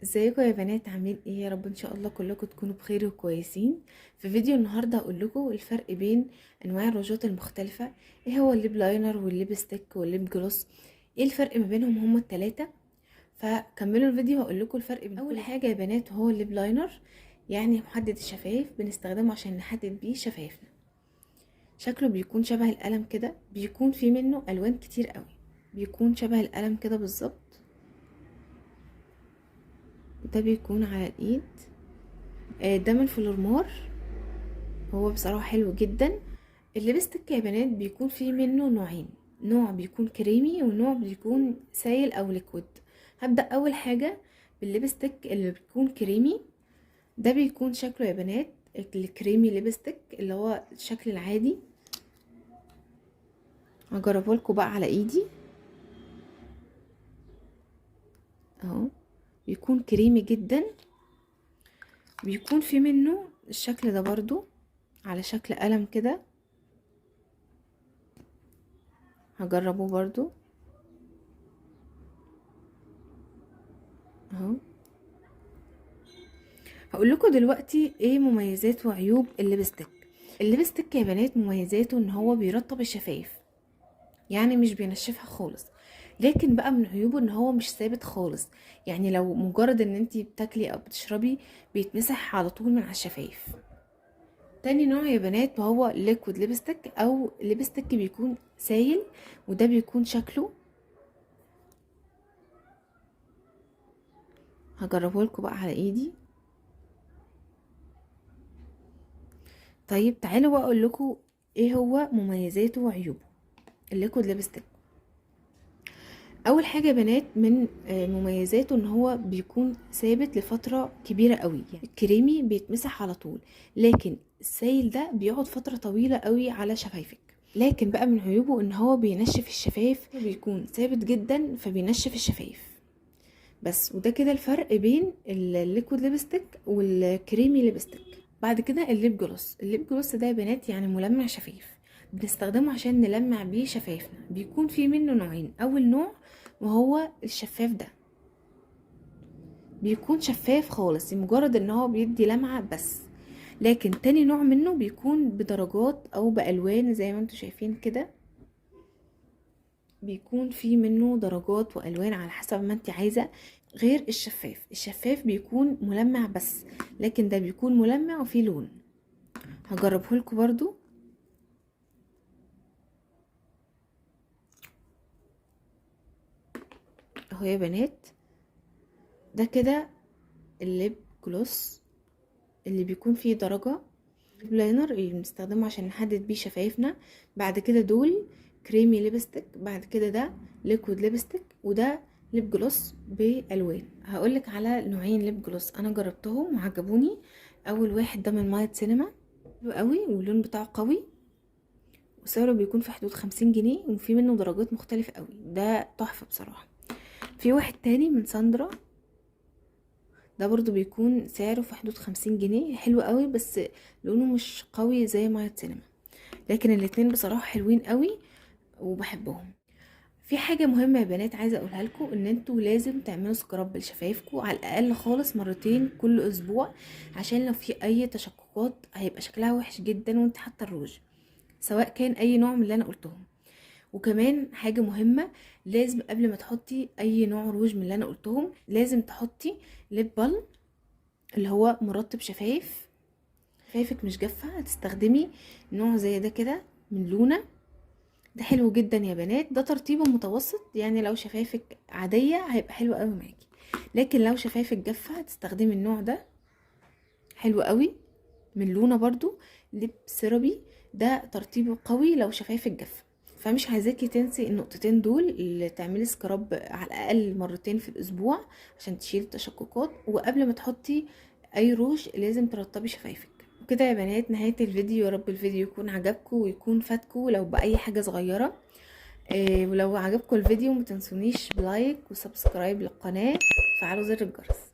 ازيكم يا بنات؟ عاملين ايه؟ يا رب ان شاء الله كلكم تكونوا بخير وكويسين. في فيديو النهارده هقول لكم الفرق بين انواع الروجات المختلفه، ايه هو الليب لاينر والليبستيك والليب جلوس، ايه الفرق ما بينهم هما التلاتة. فكملوا الفيديو هقول لكم الفرق بين اول حاجه يا بنات هو الليب لاينر، يعني محدد الشفايف، بنستخدمه عشان نحدد بيه شفايفنا. شكله بيكون شبه القلم كده، بيكون في منه الوان كتير قوي، بيكون شبه القلم كده بالظبط. ده بيكون على الايد، ده من فلورمار، هو بصراحة حلو جدا. الليبستيك يا بنات بيكون فيه منه نوعين، نوع بيكون كريمي ونوع بيكون سايل او ليكويد. هبدأ اول حاجة بالليبستيك اللي بيكون كريمي. ده بيكون شكله يا بنات الكريمي ليبستيك اللي هو الشكل العادي. هجربه لكم بقى على ايدي اهو، بيكون كريمي جدا. بيكون في منه الشكل ده برضو على شكل قلم كده، هجربه برضو اهو. هقول لكم دلوقتي ايه مميزات وعيوب الليبستيك. الليبستيك يا بنات مميزاته ان هو بيرطب الشفايف، يعني مش بينشفها خالص. لكن بقى من عيوبه ان هو مش ثابت خالص، يعني لو مجرد ان انتي بتاكلي او بتشربي بيتمسح على طول من على الشفايف. تاني نوع يا بنات وهو ليكويد ليبستيك او ليبستيك بيكون سايل، وده بيكون شكله، هجربه لكم بقى على ايدي. طيب تعالوا بقى اقول لكم ايه هو مميزاته وعيوبه الليكويد ليبستيك. اول حاجه يا بنات من مميزاته ان هو بيكون ثابت لفتره كبيره قوي، يعني الكريمي بيتمسح على طول، لكن السائل ده بيقعد فتره طويله قوي على شفايفك. لكن بقى من عيوبه ان هو بينشف الشفايف، بيكون ثابت جدا فبينشف الشفايف بس. وده كده الفرق بين الليكويد ليبستيك والكريمي ليبستيك. بعد كده الليب جلوس. الليب جلوس ده يا بنات يعني ملمع شفايف، بنستخدمه عشان نلمع بيه شفايفنا. بيكون فيه منه نوعين، اول نوع وهو الشفاف ده بيكون شفاف خالص مجرد ان هو بيدي لمعة بس. لكن تاني نوع منه بيكون بدرجات او بالوان زي ما انتم شايفين كده، بيكون في منه درجات والوان على حسب ما انت عايزة. غير الشفاف، الشفاف بيكون ملمع بس، لكن ده بيكون ملمع وفيه لون. هجربه لكم برضو اهو يا بنات. ده كده الليب جلوس اللي بيكون فيه درجة، لاينر اللي بنستخدمه عشان نحدد بيه شفايفنا. بعد كده دول كريمي ليبستيك، بعد كده ده ليكويد ليبستيك، وده ليب جلوس بالوان. هقولك على نوعين ليب جلوس انا جربتهم وعجبوني. اول واحد ده من مايت سينما، حلو قوي واللون بتاعه قوي، وسعره بيكون في حدود 50 جنيه، وفي منه درجات مختلفة قوي، ده تحفة بصراحة. في واحد تاني من ساندرا، ده برضو بيكون سعره في حدود 50 جنيه، حلو قوي بس لونه مش قوي زي مايت سينما. لكن الاتنين بصراحة حلوين قوي وبحبهم. في حاجة مهمة يا بنات عايزة اقولها لكم، ان انتوا لازم تعملوا سكراب لشفايفكم على الاقل خالص مرتين كل اسبوع، عشان لو في اي تشققات هيبقى شكلها وحش جدا وانت حاطه الروج، سواء كان اي نوع من اللي انا قلتهم. وكمان حاجة مهمة، لازم قبل ما تحطي اي نوع روج من اللي انا قلتهم لازم تحطي ليب بالم اللي هو مرطب شفايف. شفايفك مش جافة هتستخدمي نوع زي ده كده من لونا، ده حلو جدا يا بنات. ده ترطيبه متوسط، يعني لو شفايفك عادية هيبقى حلو قوي معاكي، لكن لو شفايفك جافة هتستخدمي النوع ده حلو قوي من لونا برضو. ليب سيرابي ده ترطيبه قوي لو شفايفك جافة، فمش عايزاكي تنسي النقطتين دول اللي تعملي سكراب على الاقل مرتين في الاسبوع عشان تشيل التشققات. وقبل ما تحطي اي روج لازم ترطبي شفايفك. كده يا بنات نهاية الفيديو، يا رب الفيديو يكون عجبكم ويكون فاتكم لو بأي حاجة صغيرة. ولو عجبكم الفيديو متنسونيش بلايك وسبسكرايب للقناة وفعلوا زر الجرس.